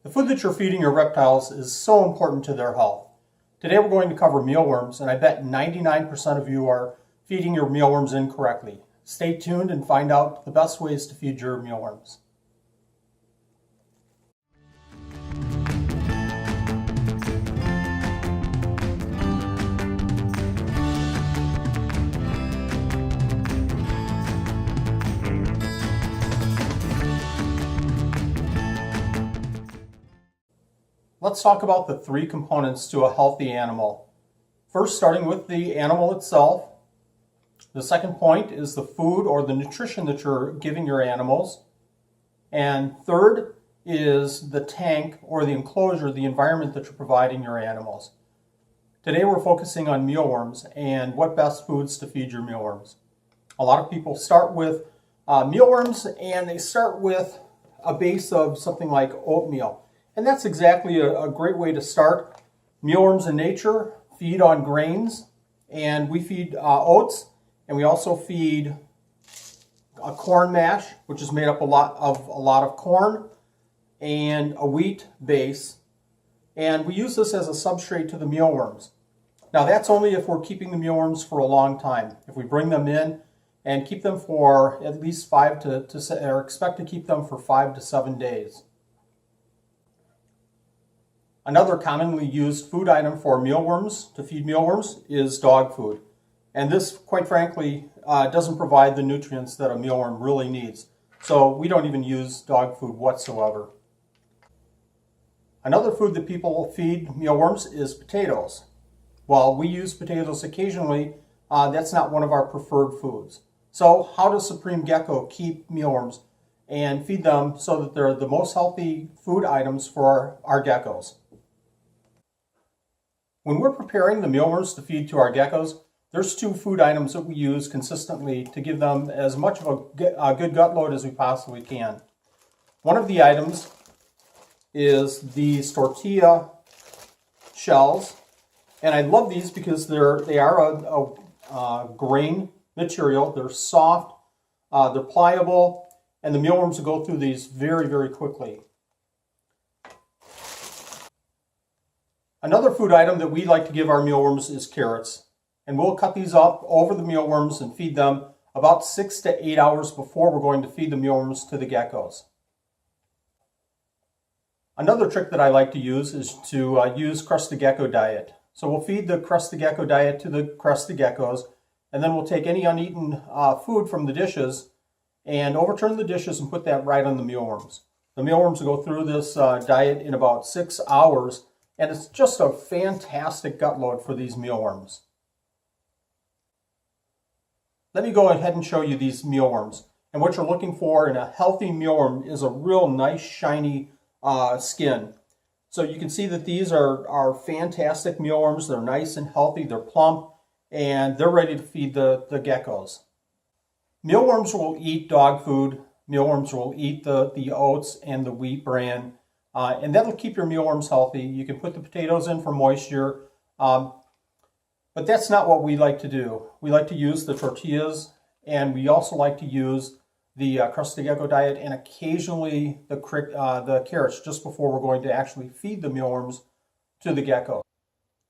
The food that you're feeding your reptiles is so important to their health. Today we're going to cover mealworms, and I bet 99% of you are feeding your mealworms incorrectly. Stay tuned and find out the best ways to feed your mealworms. Let's talk about the three components to a healthy animal. First, starting with the animal itself. The second point is the food or the nutrition that you're giving your animals. And third is the tank or the enclosure, the environment that you're providing your animals. Today we're focusing on mealworms and what best foods to feed your mealworms. A lot of people start with mealworms, and they start with a base of something like oatmeal. And that's exactly a great way to start. Mealworms in nature feed on grains, and we feed oats, and we also feed a corn mash, which is made up a lot of corn and a wheat base. And we use this as a substrate to the mealworms. Now that's only if we're keeping the mealworms for a long time. If we bring them in and keep them for at least expect to keep them for 5 to 7 days. Another commonly used food item for mealworms, to feed mealworms, is dog food. And this, quite frankly, doesn't provide the nutrients that a mealworm really needs. So we don't even use dog food whatsoever. Another food that people feed mealworms is potatoes. While we use potatoes occasionally, that's not one of our preferred foods. So how does Supreme Gecko keep mealworms and feed them so that they're the most healthy food items for our geckos? When we're preparing the mealworms to feed to our geckos, there's two food items that we use consistently to give them as much of a good gut load as we possibly can. One of the items is these tortilla shells, and I love these because they are a grain material. They're soft, they're pliable, and the mealworms will go through these very, very quickly. Another food item that we like to give our mealworms is carrots. And we'll cut these up over the mealworms and feed them about 6 to 8 hours before we're going to feed the mealworms to the geckos. Another trick that I like to use is to use Crusty Gecko diet. So we'll feed the Crusty Gecko diet to the Crusty Geckos, and then we'll take any uneaten food from the dishes and overturn the dishes and put that right on the mealworms. The mealworms will go through this diet in about 6 hours, and it's just a fantastic gut load for these mealworms. Let me go ahead and show you these mealworms. And what you're looking for in a healthy mealworm is a real nice shiny skin. So you can see that these are fantastic mealworms. They're nice and healthy, they're plump, and they're ready to feed the geckos. Mealworms will eat dog food. Mealworms will eat the oats and the wheat bran. And that'll keep your mealworms healthy. You can put the potatoes in for moisture. But that's not what we like to do. We like to use the tortillas, and we also like to use the Crusty Gecko diet and occasionally the carrots just before we're going to actually feed the mealworms to the gecko.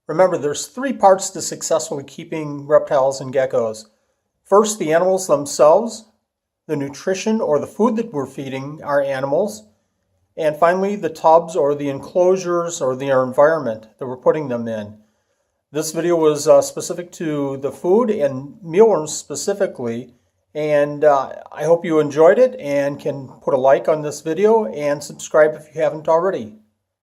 Remember, there's 3 parts to successfully keeping reptiles and geckos. First, the animals themselves, the nutrition or the food that we're feeding our animals, and finally the tubs or the enclosures or the environment that we're putting them in. This video was specific to the food and mealworms specifically, and I hope you enjoyed it and can put a like on this video and subscribe if you haven't already.